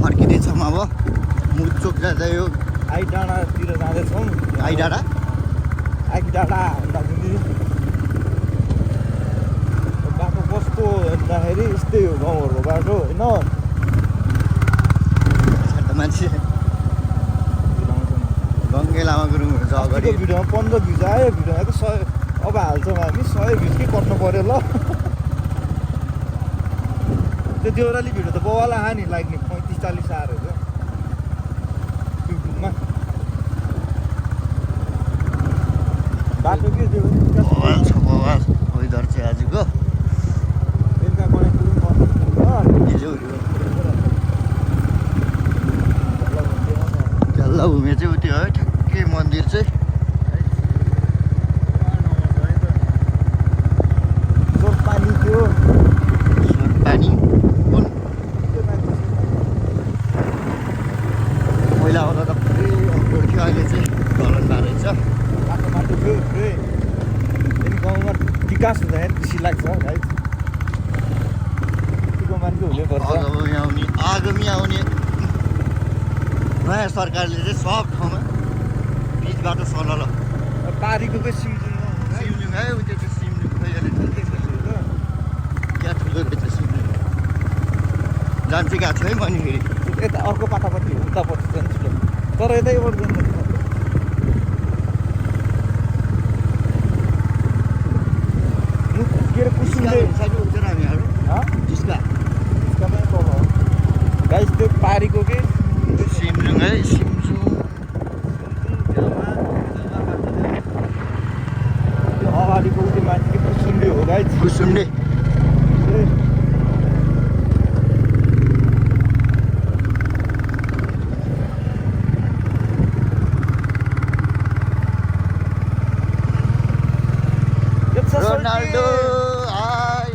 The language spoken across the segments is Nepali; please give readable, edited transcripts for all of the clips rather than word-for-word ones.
फर्किँदैछौँ अब मुचोक जाँदै यो आई डाँडातिर जाँदैछौँ। आई डाँडा भन्दा पनि बाटो कस्तो भन्दाखेरि यस्तै हो गाउँहरूको बाटो होइन। मान्छे गङ्गे लामा गुरुङ हुन्छ अगाडि भिडियोमा 15 भ्युज आयो। भिडियोमा त 100 अब हाल्छौँ हामी 100 भ्युजकै कट्नु पऱ्यो ल। त्यो देउराली भिडियो त बवाला आयो नि लाग्ने 35-40 आएर छ युट्युबमा। बाटो के बवाल छ बवाल वेदर चाहिँ आजको बेलुका कनेक्टिङ झल्ला घुमे चाहिँ उयो है ठ्याक्कै मन्दिर चाहिँ पानी थियो पानी पहिला आउँदा त पुरै अप्रोड थियो अहिले चाहिँ गलन रहेछ बाटो थियो पुरै। गाउँमा विकास हुँदाखेरि खुसी लाग्छ है। यतिको मान्छे हुनुपर्छ। आगामी आउने नयाँ सरकारले चाहिँ सब ठाउँमा पिच बाटो सलल पारीको सिमजुङ है उ त्यो चाहिँ सिमजुङ खोइले क्या ठुलो रहेछ सिमजुङ जान्छ गएको छु है मैले फेरि यता अर्को पाटापट्टि उतापट्टि जान्छु तर यतैबाट जान्छ। के अरे कुसुमले उठेर हामीहरू टिस्का पनि तल हो गाइस। त्यो पारीको के सिमजुङ है सिमजुङ त्यो अगाडिको उति माथि के कुसुम्डे हो गाइस। कुसुम्डे रोनाल्डो हाय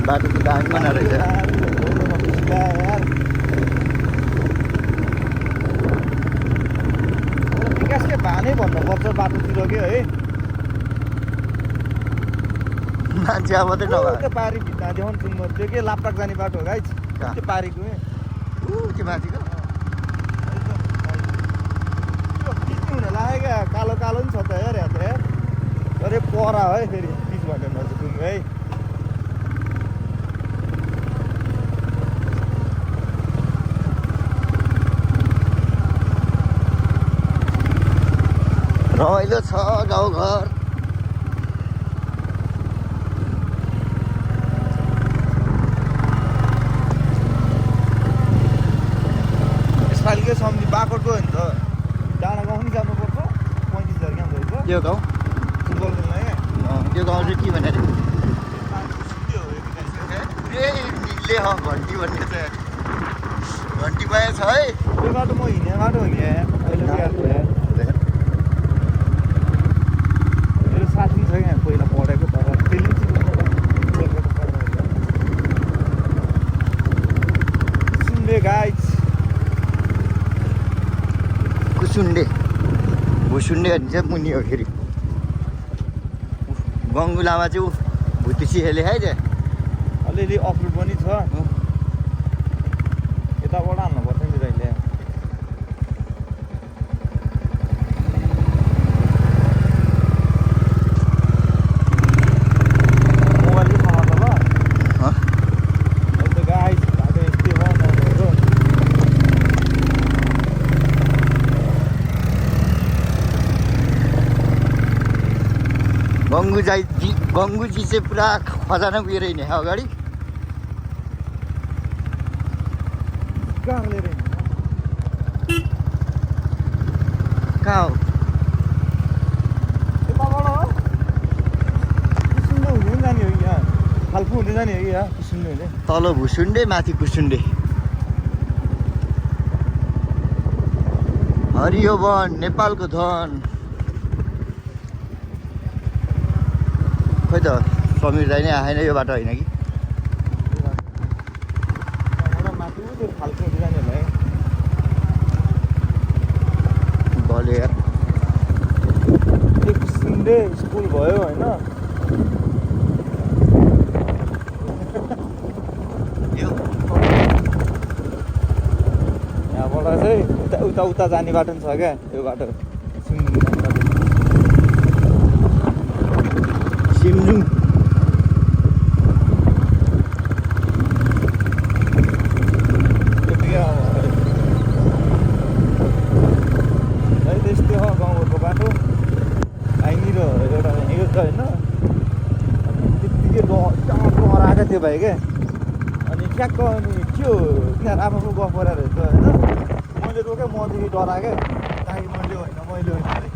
बाटो त दामी बना रहेछ। विकासले भानै भन्नुपर्छ बाटोतिर के है। मान्छे अब मात्रै नभए त्यो पारी भित्ता देखाउनु सुन्नु त्यो के लापटाक जाने बाटो हो गाइस। त्यो पारीको त्यो माथिको हुन लाग्यो क्या कालो कालो पनि छ त हेर यहाँ त हेर। अरे परा है फेरि बिचबाट नजिक है। रमाइलो छ गाउँघर यसपालिकै सम्झि बाकटको हो नि त डाँडा गाउँ पनि जानुपर्छ 35,000 यहाँ रहेछ यो गाउँ फुटबल खेल्न क्या। त्यो गाउँ चाहिँ के भनेर घन्टी भन्ने चाहिँ घन्टी पाए छ है। त्यो बाटो म हिँड्ने बाटो हो नि अहिले मेरो साथी छ यहाँ पहिला पढेको तर त्यसले सुन्ने गाइस कुसुन्डे भुसुन्डे भन्छ मुनि हो फेरि गङ्गु लामा चाहिँ ऊ भुतिसी हेले है त्यहाँ अलिअलि अफरोड पनि छ। यताबाट हाल्नुपर्छ नि जहिले मोबाइलकै समाज ल त गाइस बाटो यस्तै हो नहुनेहरू। गङ्गुजी चाहिँ पुरा खजाना पुगेर हिँड्ने अगाडि कहाँ लिएर कहाँ हो यताबाट हो कुसुन्डे हुँदै जाने हो कि यहाँ फाल्फु हुँदै जाने हो कि यहाँ कुसुन्डे हुँदै तल भुसुन्डे माथि कुसुन्डे हरियो वन नेपालको धन खोइ त समीर दाइ नै आएन यो बाटो होइन कि स्कुल भयो होइन यहाँबाट चाहिँ उता उता जाने बाटो पनि छ क्या त्यो बाटो सिङ्गिङ जाने बाटो सिमजुङ त्यतिकै अब है त्यस्तै हो गाउँहरूको बाटो यहीँनिर एउटा यो छ होइन त्यत्तिकै डराएको थियो भाइ क्या अनि ठ्याक्क अनि के हो तिनीहरू आफ्नो गफ गरेर रहेछ होइन मैले रोकेँ मदेखि डराएँ दाइ मैले होइन मैले होइन अरे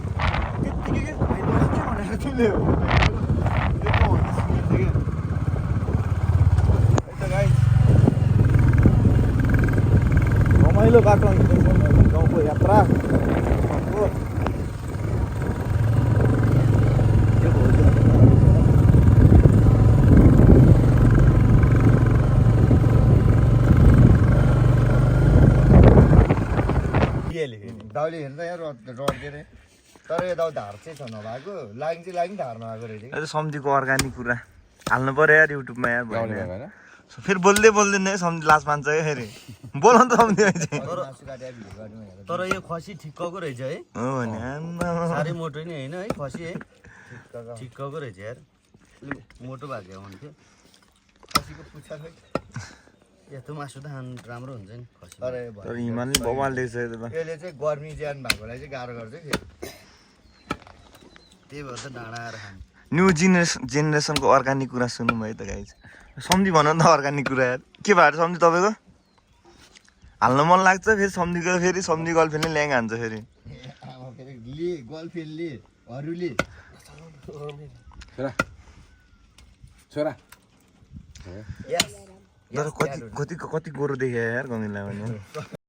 त्यत्तिकै के भाइ डरा के भनेर तिमीले हो यो पो भन्ने सुनेको थियो क्या गाइस रमाइलो बाटो गाउँको यात्रा दाउले हेर्नु त यहाँ रड्दै रे तर यो दाउ धार चाहिँ छ नभएको लाइन चाहिँ धार नभएको रहेछ कि सम्झीको अर्ग्यानिक कुरा हाल्नु पर्यो यार युट्युबमा यार फेरि बोल्दै बोल्दैन सम्झी लास्ट मान्छ क्या फेरि बोलाउनु त सम्झी तर यो खसी ठिक्कको रहेछ है हो भने साह्रै मोटो नि होइन है खसी है ठिक्कको रहेछ यार मोटो भएको हुन्थ्यो खसीको पुच्छा खै यस्तो मासु त खानु राम्रो हुन्छ नि खसी तर हिमालय बवाल रहेछ यो त यसले चाहिँ गर्मी ज्यान भएकोलाई चाहिँ गाह्रो गर्छ फेरि त्यही भएर त डाँडा आएर खानु न्यू जेनेरेसनको अर्ग्यानिक कुरा सुन्नु है त गाइज सम्झी भन्नु त अर्ग्यानिक कुरा यार के भएर सम्झी तपाईँको हाल्न मन लाग्छ फेरि सम्झीको फेरि सम्झी गर्लफ्रेन्डले ल्याङ हान्छ फेरि ले गर्लफ्रेन्डले अरूले छोरा तर कति गोरो देख्यो यार गङ्गिला भने